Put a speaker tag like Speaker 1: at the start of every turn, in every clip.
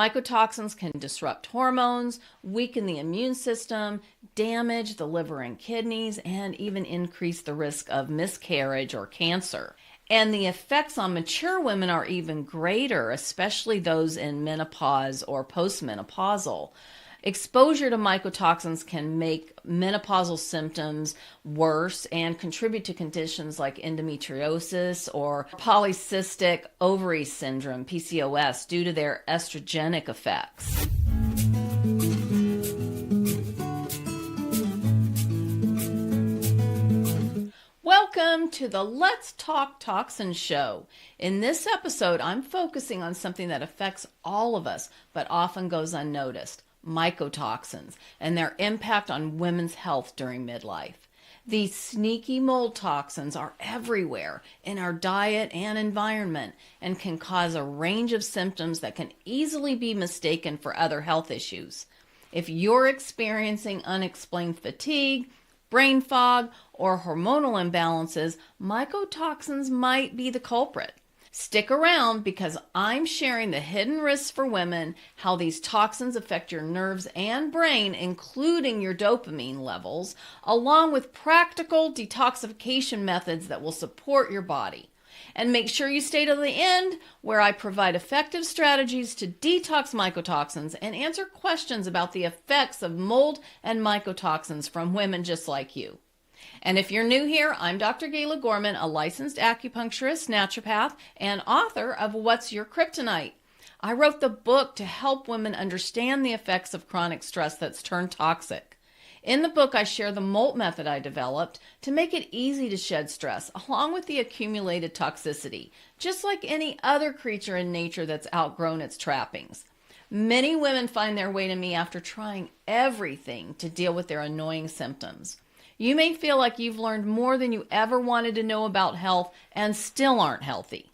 Speaker 1: Mycotoxins can disrupt hormones, weaken the immune system, damage the liver and kidneys, and even increase the risk of miscarriage or cancer. And the effects on mature women are even greater, especially those in menopause or postmenopausal. Exposure to mycotoxins can make menopausal symptoms worse and contribute to conditions like endometriosis or polycystic ovary syndrome, PCOS, due to their estrogenic effects. Welcome to the Let's Talk Toxin show. In this episode, I'm focusing on something that affects all of us, but often goes unnoticed: mycotoxins and their impact on women's health during midlife. These sneaky mold toxins are everywhere in our diet and environment and can cause a range of symptoms that can easily be mistaken for other health issues. If you're experiencing unexplained fatigue, brain fog, or hormonal imbalances, mycotoxins might be the culprit. Stick around because I'm sharing the hidden risks for women, how these toxins affect your nerves and brain, including your dopamine levels, along with practical detoxification methods that will support your body. And make sure you stay to the end, where I provide effective strategies to detox mycotoxins and answer questions about the effects of mold and mycotoxins from women just like you. And if you're new here, I'm Dr. Gayla Gorman, a licensed acupuncturist, naturopath, and author of What's Your Kryptonite? I wrote the book to help women understand the effects of chronic stress that's turned toxic. In the book, I share the MOLT method I developed to make it easy to shed stress, along with the accumulated toxicity, just like any other creature in nature that's outgrown its trappings. Many women find their way to me after trying everything to deal with their annoying symptoms. You may feel like you've learned more than you ever wanted to know about health and still aren't healthy.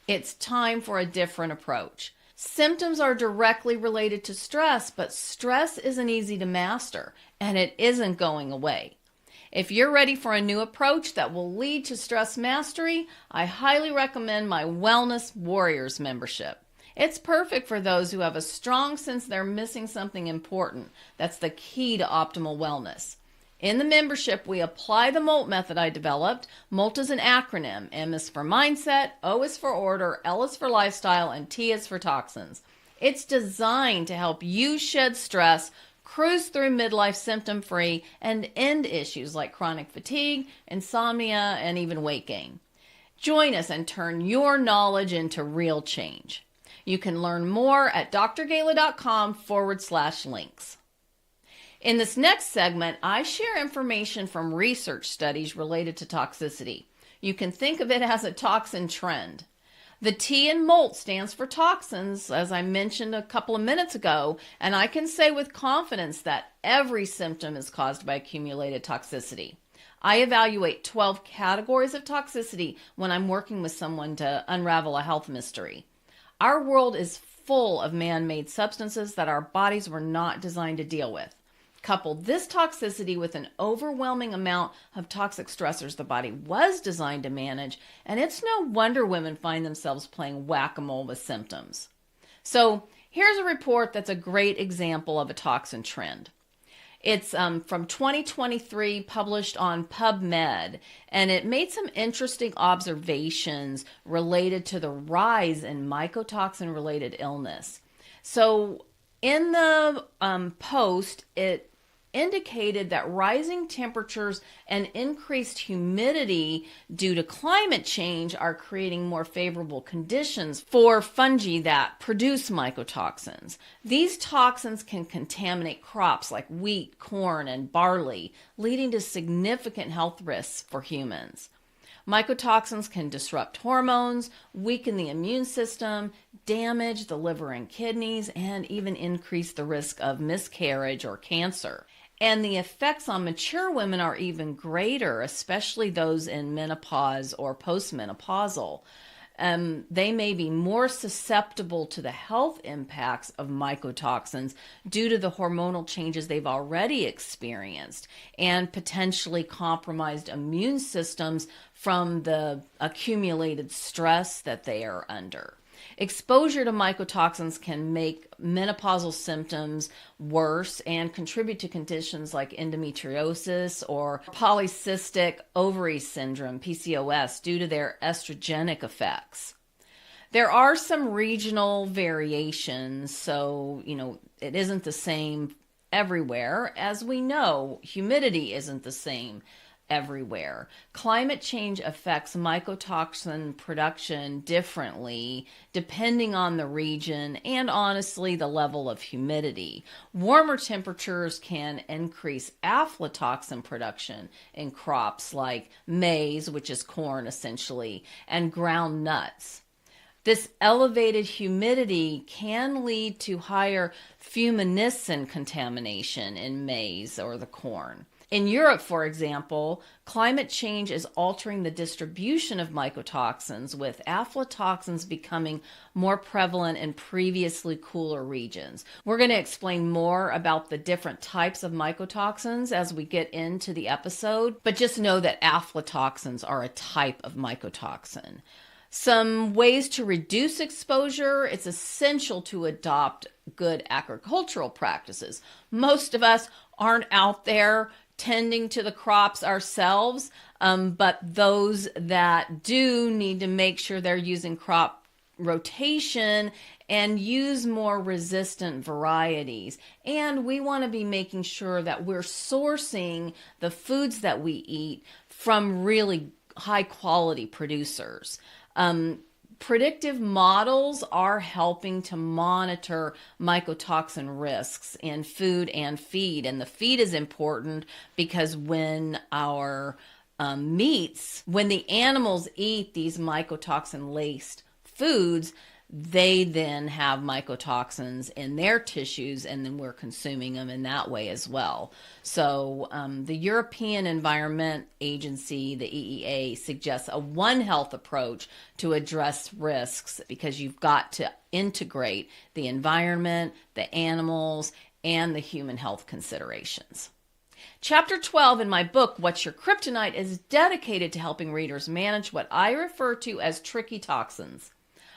Speaker 1: It's time for a different approach. Symptoms are directly related to stress, but stress isn't easy to master, and it isn't going away. If you're ready for a new approach that will lead to stress mastery, I highly recommend my Wellness Warriors membership. It's perfect for those who have a strong sense they're missing something important. That's the key to optimal wellness. In the membership, we apply the MOLT method I developed. MOLT is an acronym. M is for mindset, O is for order, L is for lifestyle, and T is for toxins. It's designed to help you shed stress, cruise through midlife symptom-free, and end issues like chronic fatigue, insomnia, and even weight gain. Join us and turn your knowledge into real change. You can learn more at drgayla.com/links. In this next segment, I share information from research studies related to toxicity. You can think of it as a toxin trend. The T in MOLT stands for toxins, as I mentioned a couple of minutes ago, and I can say with confidence that every symptom is caused by accumulated toxicity. I evaluate 12 categories of toxicity when I'm working with someone to unravel a health mystery. Our world is full of man-made substances that our bodies were not designed to deal with. Couple this toxicity with an overwhelming amount of toxic stressors the body was designed to manage, and it's no wonder women find themselves playing whack-a-mole with symptoms. So here's a report that's a great example of a toxin trend. It's from 2023, published on PubMed, and it made some interesting observations related to the rise in mycotoxin-related illness. So in the post, it indicated that rising temperatures and increased humidity due to climate change are creating more favorable conditions for fungi that produce mycotoxins. These toxins can contaminate crops like wheat, corn, and barley, leading to significant health risks for humans. Mycotoxins can disrupt hormones, weaken the immune system, damage the liver and kidneys, and even increase the risk of miscarriage or cancer. And the effects on mature women are even greater, especially those in menopause or postmenopausal. They may be more susceptible to the health impacts of mycotoxins due to the hormonal changes they've already experienced and potentially compromised immune systems from the accumulated stress that they are under. Exposure to mycotoxins can make menopausal symptoms worse and contribute to conditions like endometriosis or polycystic ovary syndrome, PCOS, due to their estrogenic effects. There are some regional variations, so, it isn't the same everywhere. As we know, humidity isn't the same everywhere. Climate change affects mycotoxin production differently depending on the region and, honestly, the level of humidity. Warmer temperatures can increase aflatoxin production in crops like maize, which is corn essentially, and ground nuts. This elevated humidity can lead to higher fumarisin contamination in maize or the corn. In Europe, for example, climate change is altering the distribution of mycotoxins, with aflatoxins becoming more prevalent in previously cooler regions. We're going to explain more about the different types of mycotoxins as we get into the episode, but just know that aflatoxins are a type of mycotoxin. Some ways to reduce exposure: it's essential to adopt good agricultural practices. Most of us aren't out there tending to the crops ourselves, but those that do need to make sure they're using crop rotation and use more resistant varieties. And we want to be making sure that we're sourcing the foods that we eat from really high quality producers. Predictive models are helping to monitor mycotoxin risks in food and feed. And the feed is important because when our when the animals eat these mycotoxin-laced foods, they then have mycotoxins in their tissues, and then we're consuming them in that way as well. So the European Environment Agency, the EEA, suggests a One Health approach to address risks, because you've got to integrate the environment, the animals, and the human health considerations. Chapter 12 in my book, What's Your Kryptonite, is dedicated to helping readers manage what I refer to as tricky toxins.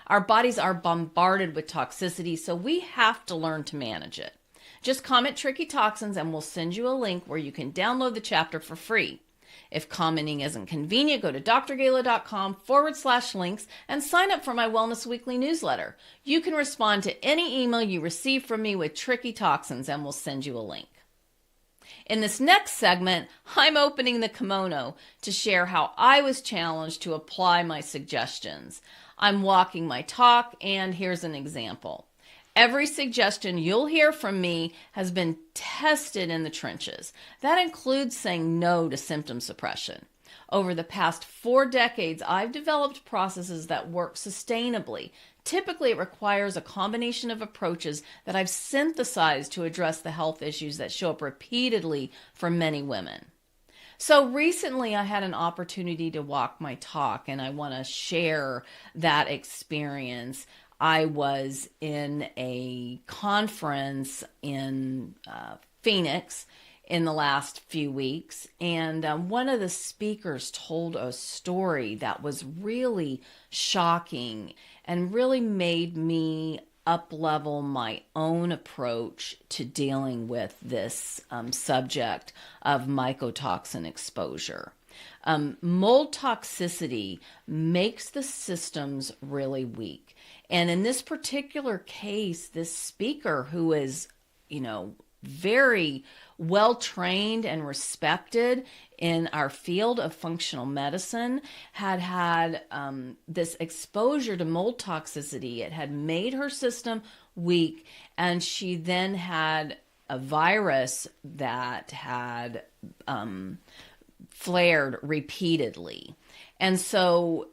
Speaker 1: Our bodies are bombarded with toxicity, so we have to learn to manage it. Just comment tricky toxins and we'll send you a link where you can download the chapter for free. If commenting isn't convenient, go to drgala.com/links and sign up for my Wellness Weekly newsletter. You can respond to any email you receive from me with tricky toxins and we'll send you a link. In this next segment, I'm opening the kimono to share how I was challenged to apply my suggestions. I'm walking my talk, and here's an example. Every suggestion you'll hear from me has been tested in the trenches. That includes saying no to symptom suppression. Over the past 4 decades, I've developed processes that work sustainably. Typically, it requires a combination of approaches that I've synthesized to address the health issues that show up repeatedly for many women. So recently I had an opportunity to walk my talk, and I want to share that experience. I was in a conference in Phoenix in the last few weeks, and one of the speakers told a story that was really shocking and really made me up-level my own approach to dealing with this subject of mycotoxin exposure. Mold toxicity makes the systems really weak. And in this particular case, this speaker, who is, very well trained and respected in our field of functional medicine, had this exposure to mold toxicity. It had made her system weak, and she then had a virus that had flared repeatedly. And so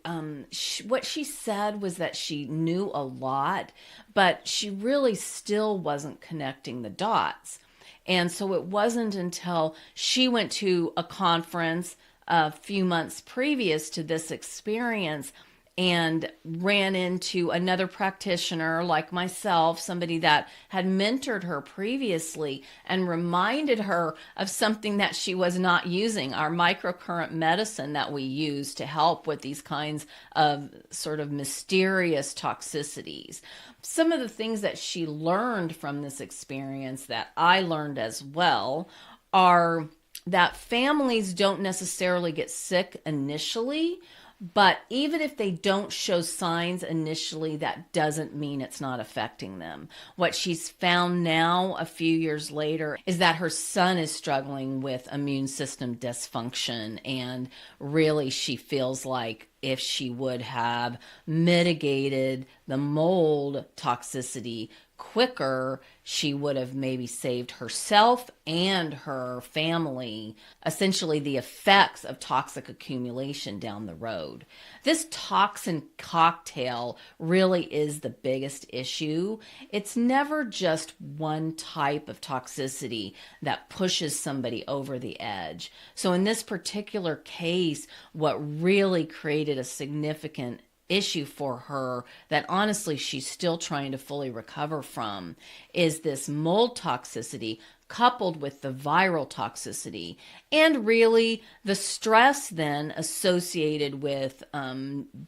Speaker 1: what she said was that she knew a lot, but she really still wasn't connecting the dots. And so it wasn't until she went to a conference a few months previous to this experience and ran into another practitioner like myself, somebody that had mentored her previously and reminded her of something that she was not using, our microcurrent medicine that we use to help with these kinds of sort of mysterious toxicities. Some of the things that she learned from this experience that I learned as well are that families don't necessarily get sick initially, but even if they don't show signs initially, that doesn't mean it's not affecting them. What she's found now, a few years later, is that her son is struggling with immune system dysfunction. And really, she feels like if she would have mitigated the mold toxicity quicker, she would have maybe saved herself and her family, essentially the effects of toxic accumulation down the road. This toxin cocktail really is the biggest issue. It's never just one type of toxicity that pushes somebody over the edge. So in this particular case, what really created a significant issue for her that honestly she's still trying to fully recover from is this mold toxicity coupled with the viral toxicity and really the stress then associated with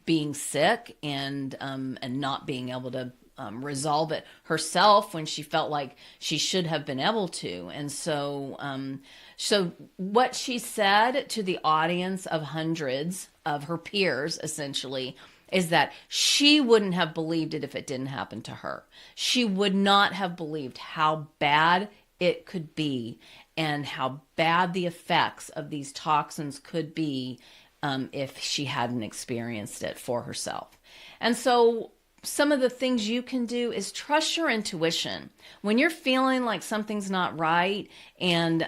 Speaker 1: being sick and not being able to resolve it herself when she felt like she should have been able to. And so what she said to the audience of hundreds of her peers essentially is that she wouldn't have believed it if it didn't happen to her. She would not have believed how bad it could be and how bad the effects of these toxins could be if she hadn't experienced it for herself. And so some of the things you can do is trust your intuition. When you're feeling like something's not right and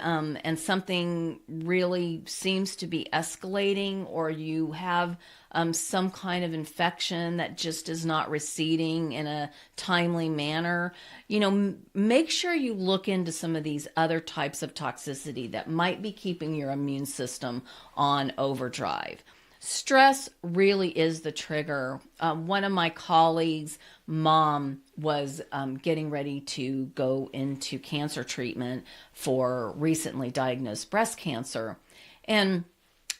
Speaker 1: something really seems to be escalating, or you have some kind of infection that just is not receding in a timely manner, make sure you look into some of these other types of toxicity that might be keeping your immune system on overdrive. Stress really is the trigger. One of my colleagues' mom was getting ready to go into cancer treatment for recently diagnosed breast cancer. And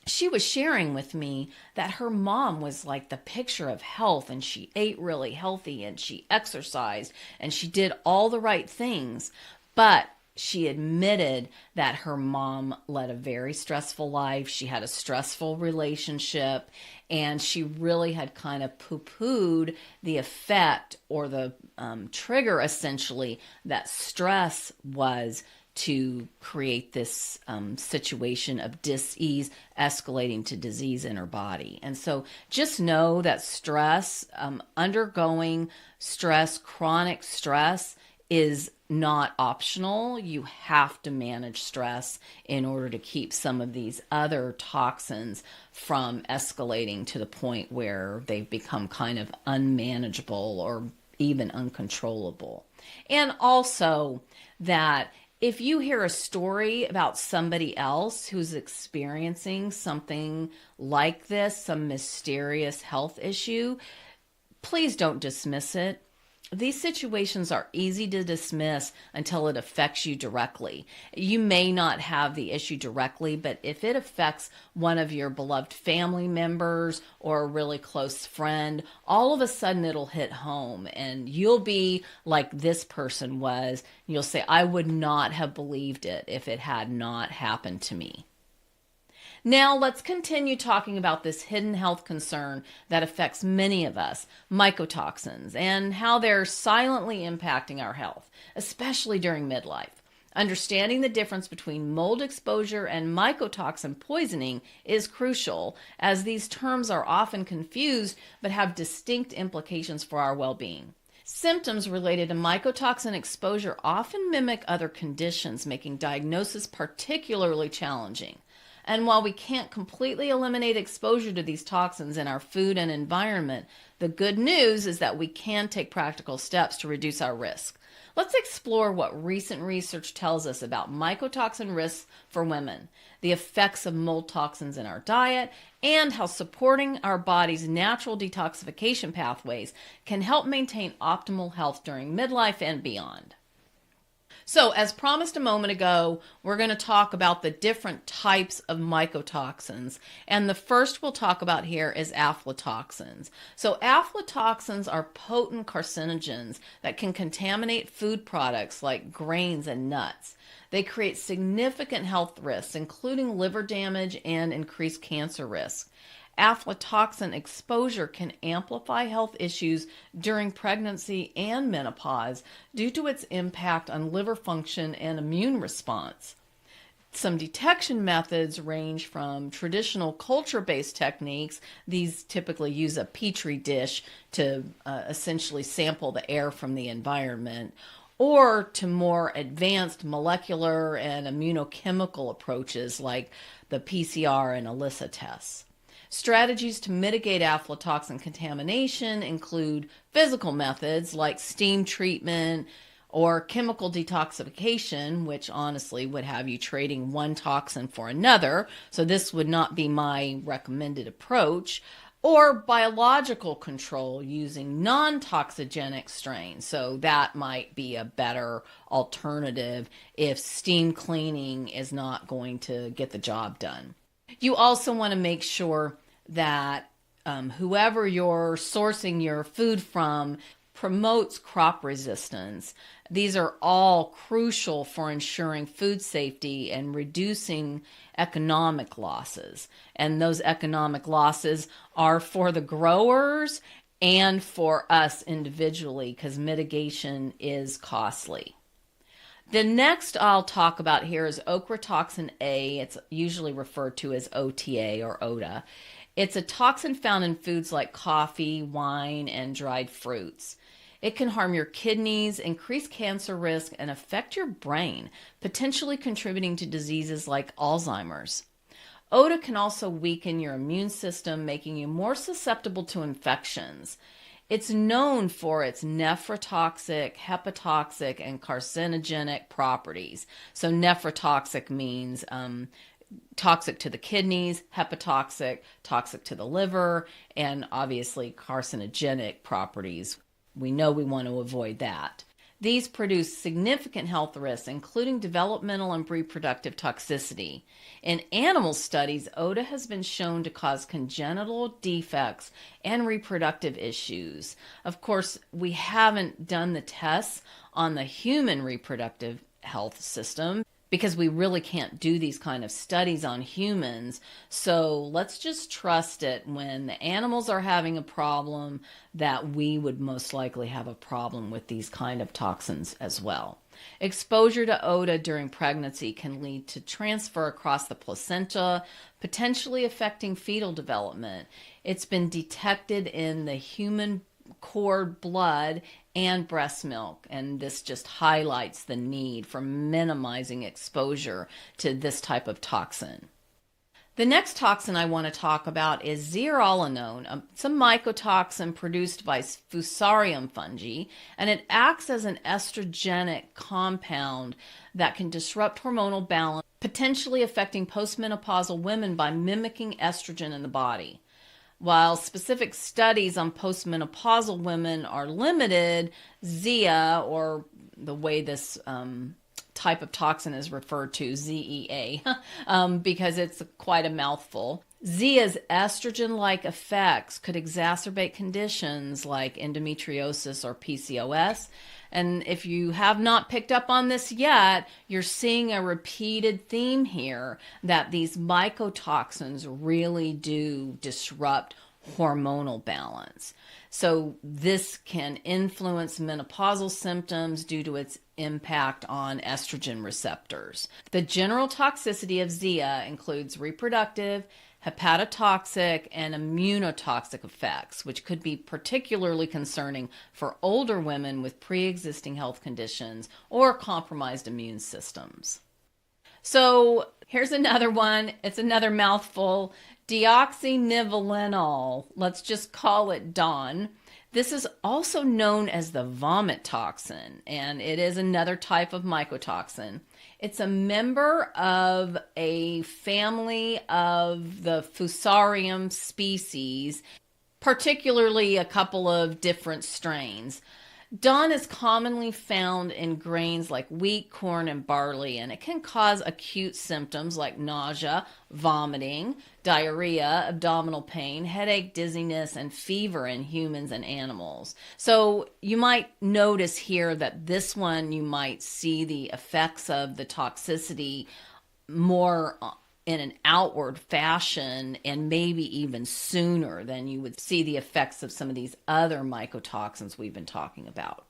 Speaker 1: she was sharing with me that her mom was like the picture of health, and she ate really healthy and she exercised and she did all the right things. But she admitted that her mom led a very stressful life. She had a stressful relationship, and she really had kind of poo-pooed the effect or the trigger, essentially, that stress was to create this situation of dis-ease escalating to disease in her body. And so just know that stress, undergoing stress, chronic stress, is not optional. You have to manage stress in order to keep some of these other toxins from escalating to the point where they've become kind of unmanageable or even uncontrollable. And also that if you hear a story about somebody else who's experiencing something like this, some mysterious health issue, please don't dismiss it. These situations are easy to dismiss until it affects you directly. You may not have the issue directly, but if it affects one of your beloved family members or a really close friend, all of a sudden it'll hit home and you'll be like this person was. You'll say, I would not have believed it if it had not happened to me. Now let's continue talking about this hidden health concern that affects many of us, mycotoxins, and how they're silently impacting our health, especially during midlife. Understanding the difference between mold exposure and mycotoxin poisoning is crucial, as these terms are often confused but have distinct implications for our well-being. Symptoms related to mycotoxin exposure often mimic other conditions, making diagnosis particularly challenging. And while we can't completely eliminate exposure to these toxins in our food and environment, the good news is that we can take practical steps to reduce our risk. Let's explore what recent research tells us about mycotoxin risks for women, the effects of mold toxins in our diet, and how supporting our body's natural detoxification pathways can help maintain optimal health during midlife and beyond. So, as promised a moment ago, we're going to talk about the different types of mycotoxins. And the first we'll talk about here is aflatoxins. So, aflatoxins are potent carcinogens that can contaminate food products like grains and nuts. They create significant health risks, including liver damage and increased cancer risk. Aflatoxin exposure can amplify health issues during pregnancy and menopause due to its impact on liver function and immune response. Some detection methods range from traditional culture-based techniques. These typically use a petri dish to essentially sample the air from the environment, or to more advanced molecular and immunochemical approaches like the PCR and ELISA tests. Strategies to mitigate aflatoxin contamination include physical methods like steam treatment or chemical detoxification, which honestly would have you trading one toxin for another, so this would not be my recommended approach, or biological control using non-toxigenic strains, so that might be a better alternative if steam cleaning is not going to get the job done. You also want to make sure that whoever you're sourcing your food from promotes crop resistance. These are all crucial for ensuring food safety and reducing economic losses. And those economic losses are for the growers and for us individually, because mitigation is costly. The next I'll talk about here is Ochratoxin A. It's usually referred to as OTA or OTA. It's a toxin found in foods like coffee, wine, and dried fruits. It can harm your kidneys, increase cancer risk, and affect your brain, potentially contributing to diseases like Alzheimer's. OTA can also weaken your immune system, making you more susceptible to infections. It's known for its nephrotoxic, hepatotoxic, and carcinogenic properties. So nephrotoxic means toxic to the kidneys, hepatotoxic, toxic to the liver, and obviously carcinogenic properties. We know we want to avoid that. These produce significant health risks, including developmental and reproductive toxicity. In animal studies, OTA has been shown to cause congenital defects and reproductive issues. Of course, we haven't done the tests on the human reproductive health system because we really can't do these kind of studies on humans. So let's just trust it when the animals are having a problem that we would most likely have a problem with these kind of toxins as well. Exposure to OTA during pregnancy can lead to transfer across the placenta, potentially affecting fetal development. It's been detected in the human cord blood and breast milk, and this just highlights the need for minimizing exposure to this type of toxin. The next toxin I want to talk about is Zearalenone. It's a mycotoxin produced by Fusarium fungi, and it acts as an estrogenic compound that can disrupt hormonal balance, potentially affecting postmenopausal women by mimicking estrogen in the body. While specific studies on postmenopausal women are limited, ZEA, or the way this type of toxin is referred to, ZEA, because it's quite a mouthful. ZEA's estrogen-like effects could exacerbate conditions like endometriosis or PCOS. And if you have not picked up on this yet, you're seeing a repeated theme here that these mycotoxins really do disrupt hormonal balance. So this can influence menopausal symptoms due to its impact on estrogen receptors. The general toxicity of ZEA includes reproductive, hepatotoxic, and immunotoxic effects, which could be particularly concerning for older women with pre-existing health conditions or compromised immune systems. So here's another one. It's another mouthful. Deoxynivalenol. Let's just call it DON. This is also known as the vomit toxin, and it is another type of mycotoxin. It's a member of a family of the Fusarium species, particularly a couple of different strains. Dawn is commonly found in grains like wheat, corn, and barley, and it can cause acute symptoms like nausea, vomiting, diarrhea, abdominal pain, headache, dizziness, and fever in humans and animals. So you might notice here that this one you might see the effects of the toxicity more in an outward fashion and maybe even sooner than you would see the effects of some of these other mycotoxins we've been talking about.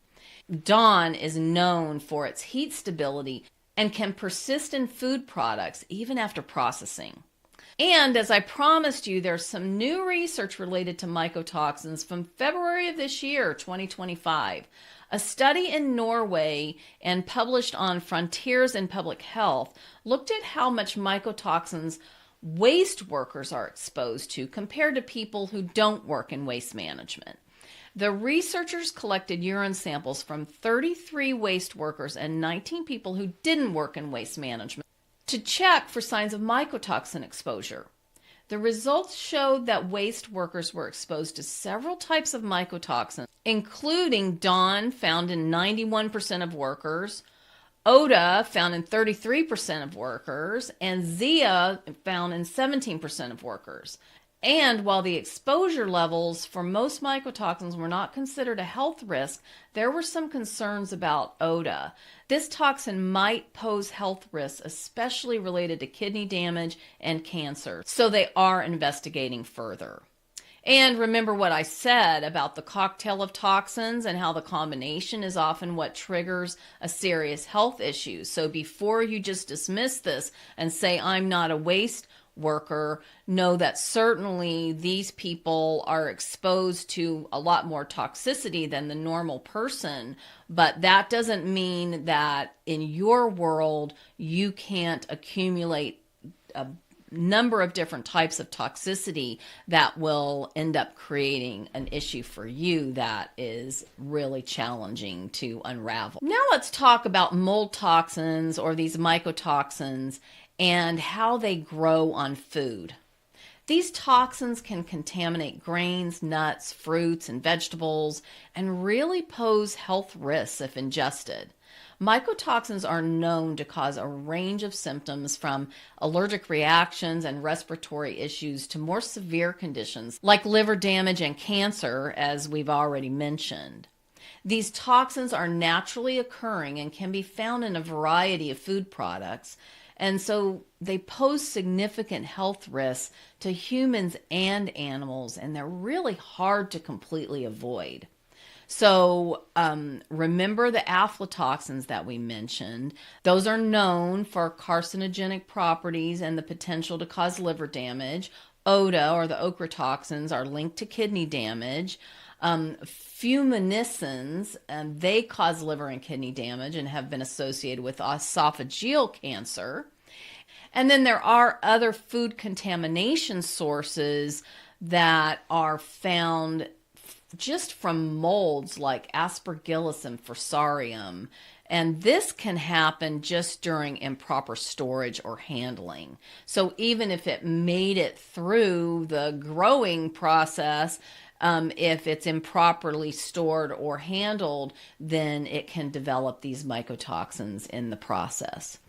Speaker 1: Dawn is known for its heat stability and can persist in food products even after processing. And as I promised you, there's some new research related to mycotoxins from February of this year, 2025. A study in Norway and published on Frontiers in Public Health looked at how much mycotoxins waste workers are exposed to compared to people who don't work in waste management. The researchers collected urine samples from 33 waste workers and 19 people who didn't work in waste management to check for signs of mycotoxin exposure. The results showed that waste workers were exposed to several types of mycotoxins, including Dawn, found in 91% of workers, ODA, found in 33% of workers, and Zea, found in 17% of workers. And while the exposure levels for most mycotoxins were not considered a health risk, there were some concerns about ODA. This toxin might pose health risks, especially related to kidney damage and cancer, so they are investigating further. And remember what I said about the cocktail of toxins and how the combination is often what triggers a serious health issue. So before you just dismiss this and say, I'm not a waste worker, know that certainly these people are exposed to a lot more toxicity than the normal person, but that doesn't mean that in your world you can't accumulate a number of different types of toxicity that will end up creating an issue for you that is really challenging to unravel. Now let's talk about mold toxins, or these mycotoxins, and how they grow on food. These toxins can contaminate grains, nuts, fruits, and vegetables, and really pose health risks if ingested. Mycotoxins are known to cause a range of symptoms, from allergic reactions and respiratory issues to more severe conditions like liver damage and cancer, as we've already mentioned. These toxins are naturally occurring and can be found in a variety of food products, and so they pose significant health risks to humans and animals, and they're really hard to completely avoid. So remember the aflatoxins that we mentioned. Those are known for carcinogenic properties and the potential to cause liver damage. ODA, or the ochratoxins, are linked to kidney damage. Fuminescens, they cause liver and kidney damage and have been associated with esophageal cancer. And then there are other food contamination sources that are found just from molds like Aspergillus and Fusarium. And this can happen just during improper storage or handling. So even if it made it through the growing process, if it's improperly stored or handled, then it can develop these mycotoxins in the process.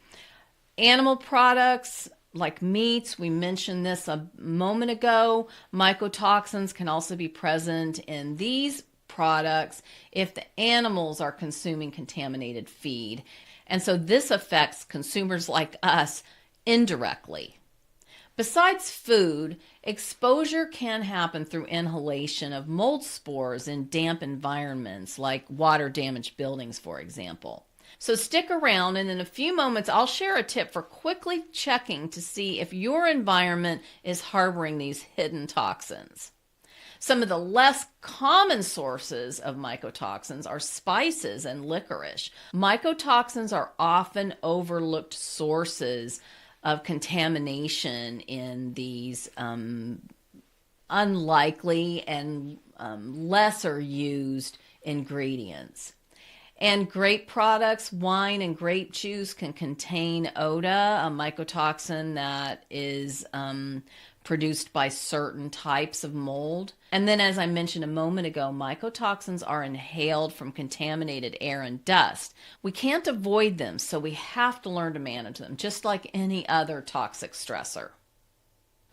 Speaker 1: Animal products like meats, we mentioned this a moment ago. Mycotoxins can also be present in these products if the animals are consuming contaminated feed. And so this affects consumers like us indirectly. Besides food, exposure can happen through inhalation of mold spores in damp environments like water-damaged buildings, for example. So stick around, and in a few moments I'll share a tip for quickly checking to see if your environment is harboring these hidden toxins. Some of the less common sources of mycotoxins are spices and licorice. Mycotoxins are often overlooked sources of contamination in these unlikely and lesser used ingredients. And grape products, wine and grape juice can contain ODA, a mycotoxin that is produced by certain types of mold. And then, as I mentioned a moment ago, mycotoxins are inhaled from contaminated air and dust. We can't avoid them, so we have to learn to manage them, just like any other toxic stressor.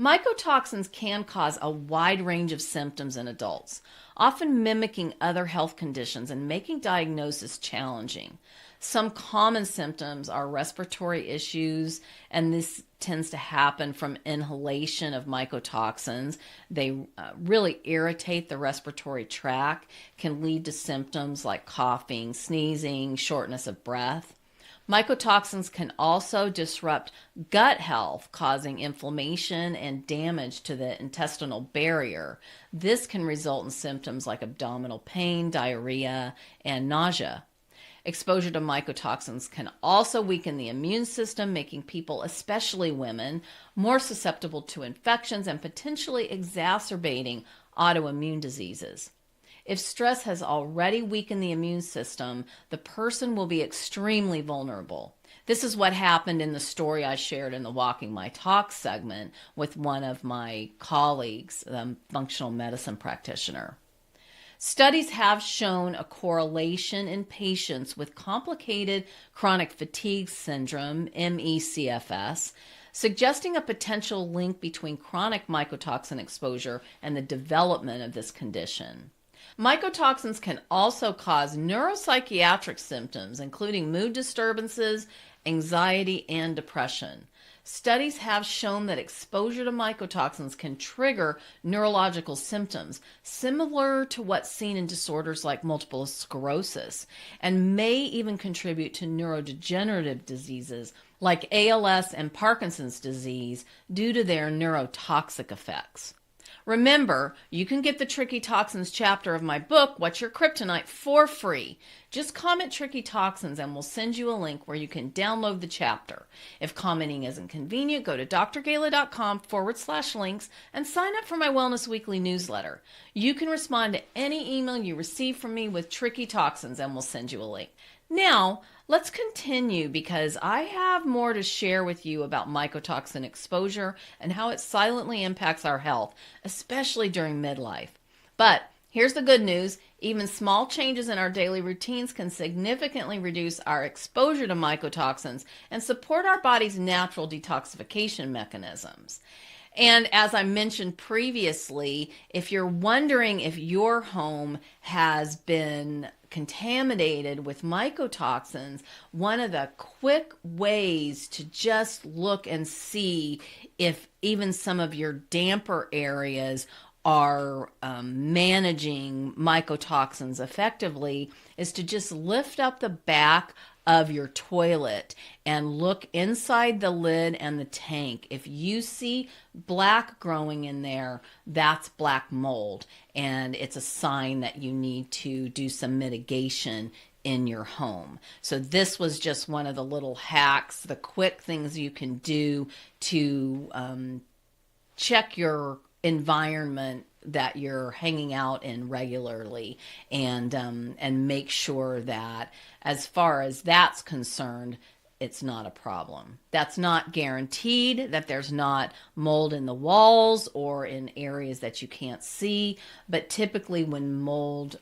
Speaker 1: Mycotoxins can cause a wide range of symptoms in adults, often mimicking other health conditions and making diagnosis challenging. Some common symptoms are respiratory issues, and this tends to happen from inhalation of mycotoxins. They really irritate the respiratory tract, can lead to symptoms like coughing, sneezing, shortness of breath. Mycotoxins can also disrupt gut health, causing inflammation and damage to the intestinal barrier. This can result in symptoms like abdominal pain, diarrhea, and nausea. Exposure to mycotoxins can also weaken the immune system, making people, especially women, more susceptible to infections and potentially exacerbating autoimmune diseases. If stress has already weakened the immune system, the person will be extremely vulnerable. This is what happened in the story I shared in the Walking My Talk segment with one of my colleagues, a functional medicine practitioner. Studies have shown a correlation in patients with complicated chronic fatigue syndrome, MECFS, suggesting a potential link between chronic mycotoxin exposure and the development of this condition. Mycotoxins can also cause neuropsychiatric symptoms, including mood disturbances, anxiety, and depression. Studies have shown that exposure to mycotoxins can trigger neurological symptoms, similar to what's seen in disorders like multiple sclerosis, and may even contribute to neurodegenerative diseases like ALS and Parkinson's disease due to their neurotoxic effects. Remember, you can get the Tricky Toxins chapter of my book, What's Your Kryptonite, for free. Just comment Tricky Toxins and we'll send you a link where you can download the chapter. If commenting isn't convenient, go to drgala.com/links and sign up for my Wellness Weekly newsletter. You can respond to any email you receive from me with Tricky Toxins and we'll send you a link. Now, let's continue because I have more to share with you about mycotoxin exposure and how it silently impacts our health, especially during midlife. But here's the good news. Even small changes in our daily routines can significantly reduce our exposure to mycotoxins and support our body's natural detoxification mechanisms. And as I mentioned previously, if you're wondering if your home has been contaminated with mycotoxins, one of the quick ways to just look and see if even some of your damper areas are managing mycotoxins effectively is to just lift up the back of your toilet and look inside the lid and the tank. If you see black growing in there, that's black mold, and it's a sign that you need to do some mitigation in your home. So this was just one of the little hacks, the quick things you can do to check your environment that you're hanging out in regularly, and make sure that as far as that's concerned, it's not a problem. That's not guaranteed that there's not mold in the walls or in areas that you can't see, but typically when mold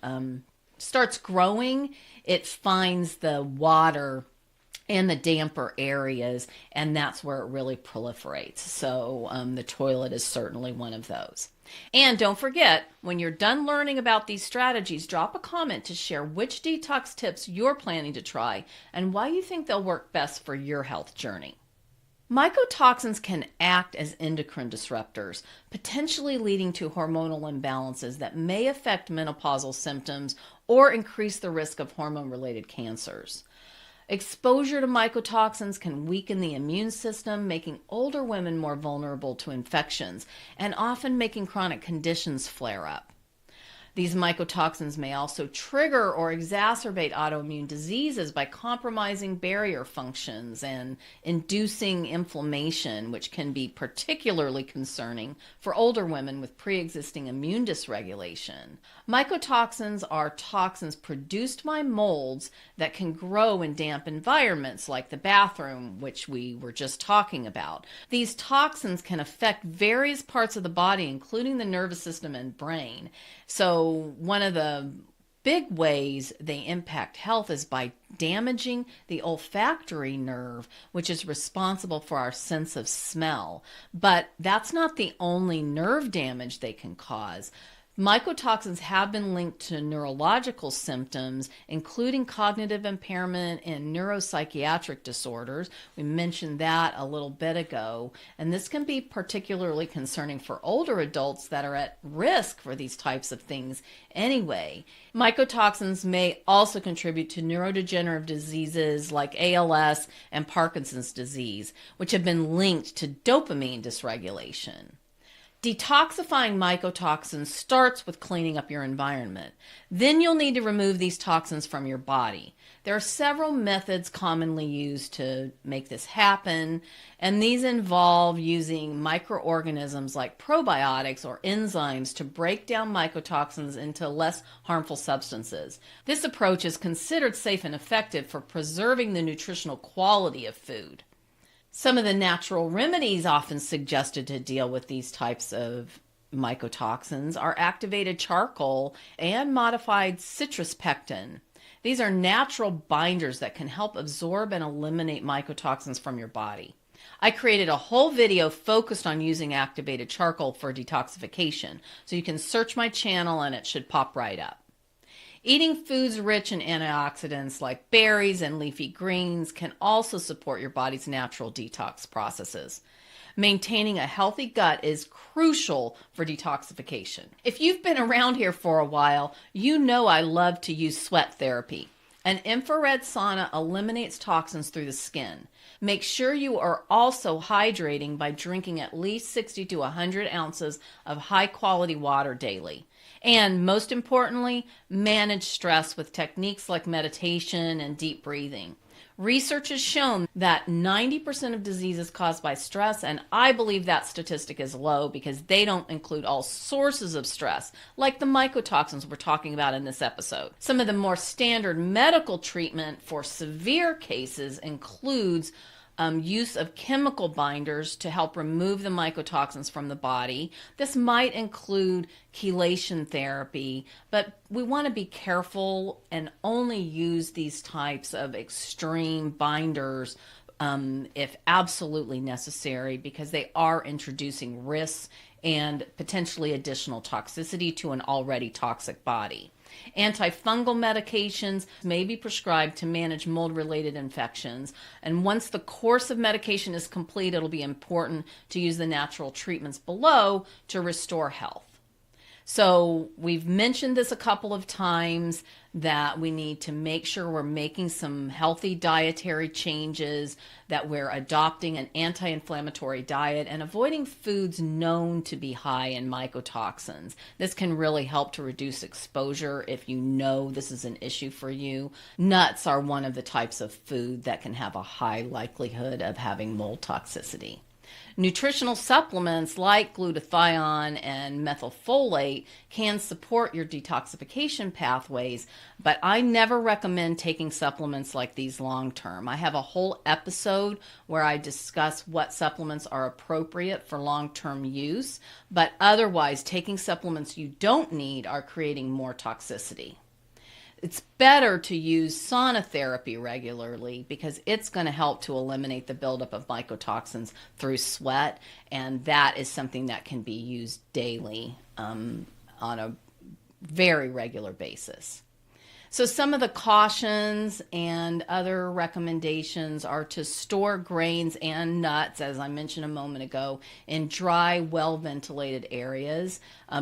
Speaker 1: starts growing, it finds the water and the damper areas, and that's where it really proliferates. So the toilet is certainly one of those. And don't forget, when you're done learning about these strategies, drop a comment to share which detox tips you're planning to try and why you think they'll work best for your health journey. Mycotoxins can act as endocrine disruptors, potentially leading to hormonal imbalances that may affect menopausal symptoms or increase the risk of hormone-related cancers. Exposure to mycotoxins can weaken the immune system, making older women more vulnerable to infections and often making chronic conditions flare up. These mycotoxins may also trigger or exacerbate autoimmune diseases by compromising barrier functions and inducing inflammation, which can be particularly concerning for older women with pre-existing immune dysregulation. Mycotoxins are toxins produced by molds that can grow in damp environments like the bathroom, which we were just talking about. These toxins can affect various parts of the body, including the nervous system and brain. So one of the big ways they impact health is by damaging the olfactory nerve, which is responsible for our sense of smell. But that's not the only nerve damage they can cause. Mycotoxins have been linked to neurological symptoms, including cognitive impairment and neuropsychiatric disorders. We mentioned that a little bit ago, and this can be particularly concerning for older adults that are at risk for these types of things anyway. Mycotoxins may also contribute to neurodegenerative diseases like ALS and Parkinson's disease, which have been linked to dopamine dysregulation. Detoxifying mycotoxins starts with cleaning up your environment. Then you'll need to remove these toxins from your body. There are several methods commonly used to make this happen, and these involve using microorganisms like probiotics or enzymes to break down mycotoxins into less harmful substances. This approach is considered safe and effective for preserving the nutritional quality of food. Some of the natural remedies often suggested to deal with these types of mycotoxins are activated charcoal and modified citrus pectin. These are natural binders that can help absorb and eliminate mycotoxins from your body. I created a whole video focused on using activated charcoal for detoxification, so you can search my channel and it should pop right up. Eating foods rich in antioxidants like berries and leafy greens can also support your body's natural detox processes. Maintaining a healthy gut is crucial for detoxification. If you've been around here for a while, you know I love to use sweat therapy. An infrared sauna eliminates toxins through the skin. Make sure you are also hydrating by drinking at least 60 to 100 ounces of high-quality water daily. And most importantly, manage stress with techniques like meditation and deep breathing. Research has shown that 90% of diseases caused by stress, and I believe that statistic is low because they don't include all sources of stress, like the mycotoxins we're talking about in this episode. Some of the more standard medical treatment for severe cases includes use of chemical binders to help remove the mycotoxins from the body. This might include chelation therapy, but we want to be careful and only use these types of extreme binders if absolutely necessary, because they are introducing risks and potentially additional toxicity to an already toxic body. Antifungal medications may be prescribed to manage mold-related infections, and once the course of medication is complete, it'll be important to use the natural treatments below to restore health. So we've mentioned this a couple of times, that we need to make sure we're making some healthy dietary changes, that we're adopting an anti-inflammatory diet and avoiding foods known to be high in mycotoxins. This can really help to reduce exposure if you know this is an issue for you. Nuts are one of the types of food that can have a high likelihood of having mold toxicity. Nutritional supplements like glutathione and methylfolate can support your detoxification pathways, but I never recommend taking supplements like these long term. I have a whole episode where I discuss what supplements are appropriate for long-term use, but otherwise taking supplements you don't need are creating more toxicity. It's better to use sauna therapy regularly because it's going to help to eliminate the buildup of mycotoxins through sweat, and that is something that can be used daily on a very regular basis. So some of the cautions and other recommendations are to store grains and nuts, as I mentioned a moment ago, in dry, well-ventilated areas,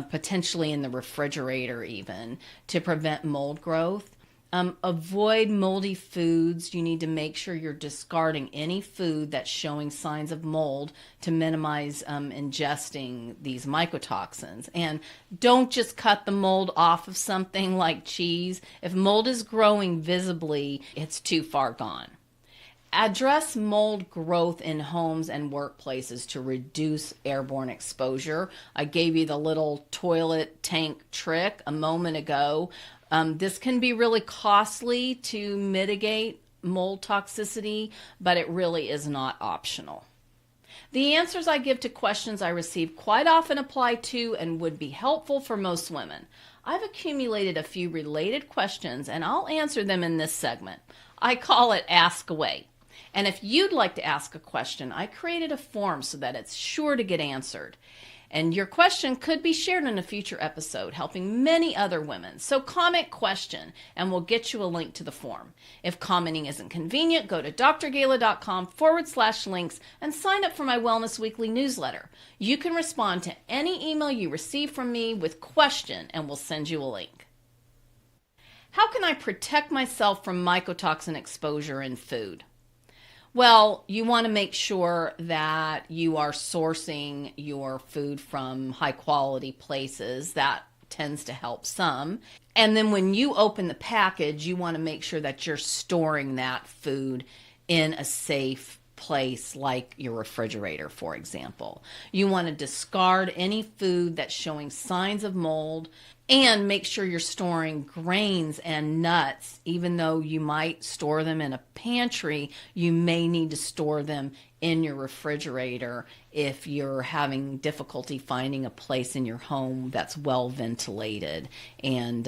Speaker 1: potentially in the refrigerator even, to prevent mold growth. Avoid moldy foods. You need to make sure you're discarding any food that's showing signs of mold to minimize ingesting these mycotoxins. And don't just cut the mold off of something like cheese. If mold is growing visibly, it's too far gone. Address mold growth in homes and workplaces to reduce airborne exposure. I gave you the little toilet tank trick a moment ago. This can be really costly to mitigate mold toxicity, but it really is not optional. The answers I give to questions I receive quite often apply to and would be helpful for most women. I've accumulated a few related questions and I'll answer them in this segment. I call it Ask Away. And if you'd like to ask a question, I created a form so that it's sure to get answered. And your question could be shared in a future episode, helping many other women. So comment question, and we'll get you a link to the form. If commenting isn't convenient, go to drgala.com/links and sign up for my Wellness Weekly newsletter. You can respond to any email you receive from me with question, and we'll send you a link. How can I protect myself from mycotoxin exposure in food? Well, you want to make sure that you are sourcing your food from high quality places. That tends to help some. And then when you open the package, you want to make sure that you're storing that food in a safe place like your refrigerator, for example. You want to discard any food that's showing signs of mold and make sure you're storing grains and nuts. Even though you might store them in a pantry, you may need to store them in your refrigerator if you're having difficulty finding a place in your home that's well ventilated and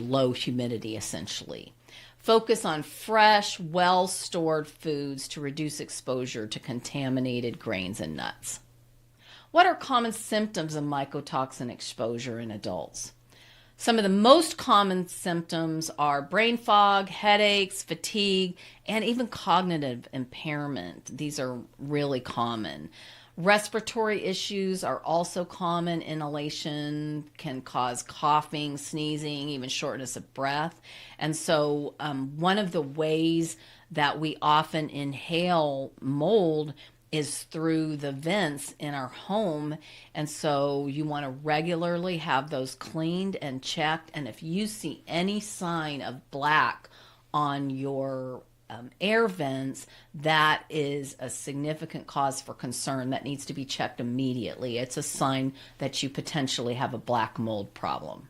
Speaker 1: low humidity, essentially. Focus on fresh, well-stored foods to reduce exposure to contaminated grains and nuts. What are common symptoms of mycotoxin exposure in adults? Some of the most common symptoms are brain fog, headaches, fatigue, and even cognitive impairment. These are really common. Respiratory issues are also common. Inhalation can cause coughing, sneezing, even shortness of breath. And so one of the ways that we often inhale mold is through the vents in our home. And so you want to regularly have those cleaned and checked. And if you see any sign of black on your air vents, that is a significant cause for concern that needs to be checked immediately. It's a sign that you potentially have a black mold problem.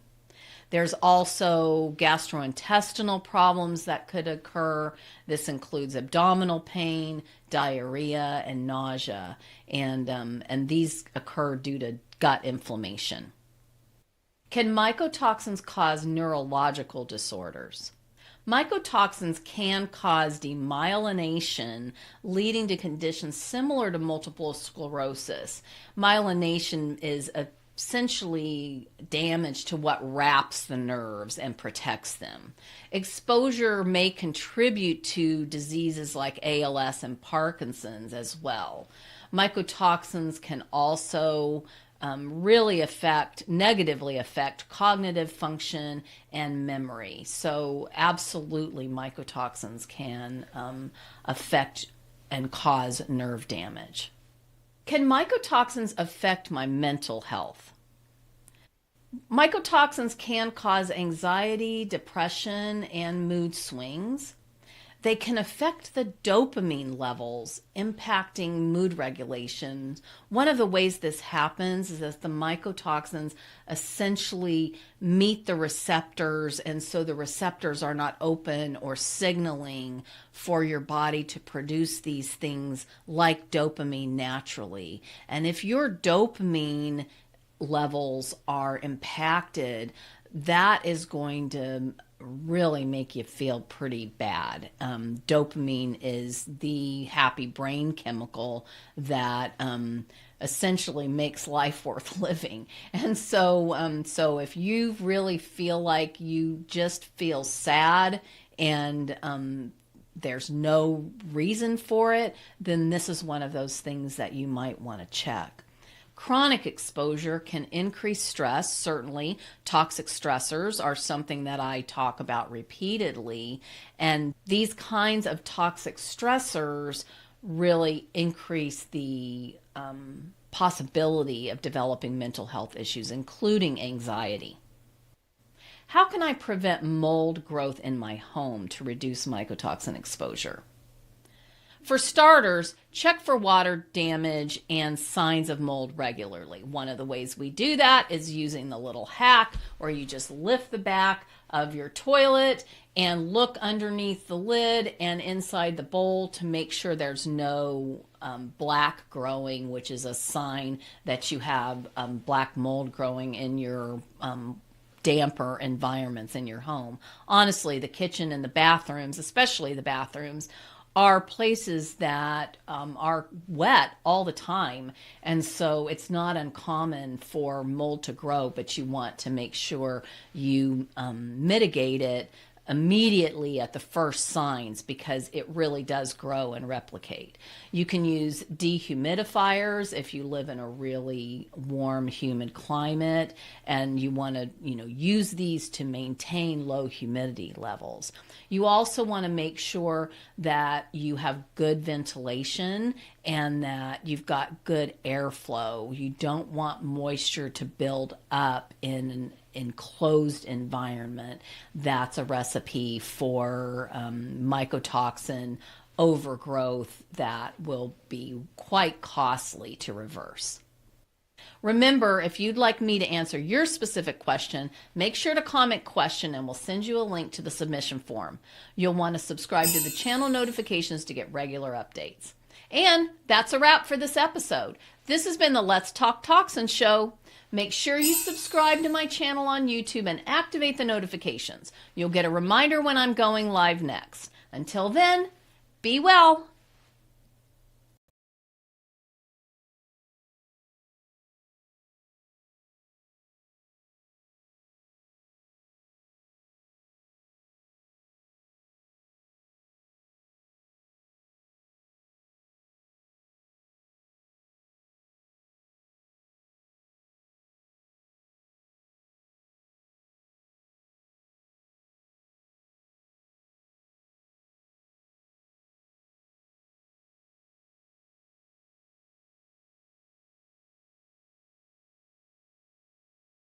Speaker 1: There's also gastrointestinal problems that could occur. This includes abdominal pain, diarrhea, and nausea, and these occur due to gut inflammation. Can mycotoxins cause neurological disorders? Mycotoxins can cause demyelination, leading to conditions similar to multiple sclerosis. Myelination is essentially damage to what wraps the nerves and protects them. Exposure may contribute to diseases like ALS and Parkinson's as well. Mycotoxins can also really negatively affect cognitive function and memory. So absolutely mycotoxins can affect and cause nerve damage. Can mycotoxins affect my mental health? Mycotoxins can cause anxiety, depression, and mood swings. They can affect the dopamine levels, impacting mood regulation. One of the ways this happens is that the mycotoxins essentially meet the receptors, and so the receptors are not open or signaling for your body to produce these things like dopamine naturally. And if your dopamine levels are impacted, that is going to really make you feel pretty bad. Dopamine is the happy brain chemical that essentially makes life worth living. And so if you really feel like you just feel sad and there's no reason for it, then this is one of those things that you might want to check. Chronic exposure can increase stress, certainly. Toxic stressors are something that I talk about repeatedly, and these kinds of toxic stressors really increase the possibility of developing mental health issues, including anxiety. How can I prevent mold growth in my home to reduce mycotoxin exposure? For starters, check for water damage and signs of mold regularly. One of the ways we do that is using the little hack where you just lift the back of your toilet and look underneath the lid and inside the bowl to make sure there's no black growing, which is a sign that you have black mold growing in your damper environments in your home. Honestly, the kitchen and the bathrooms, especially the bathrooms, are places that are wet all the time, and so it's not uncommon for mold to grow, but you want to make sure you mitigate it immediately at the first signs, because it really does grow and replicate. You can use dehumidifiers if you live in a really warm, humid climate, and you want to, use these to maintain low humidity levels. You also want to make sure that you have good ventilation and that you've got good airflow. You don't want moisture to build up in an enclosed environment. That's a recipe for mycotoxin overgrowth that will be quite costly to reverse. Remember, if you'd like me to answer your specific question, make sure to comment question and we'll send you a link to the submission form. You'll want to subscribe to the channel notifications to get regular updates. And that's a wrap for this episode. This has been the Let's Talk Toxins show. Make sure you subscribe to my channel on YouTube and activate the notifications. You'll get a reminder when I'm going live next. Until then, be well.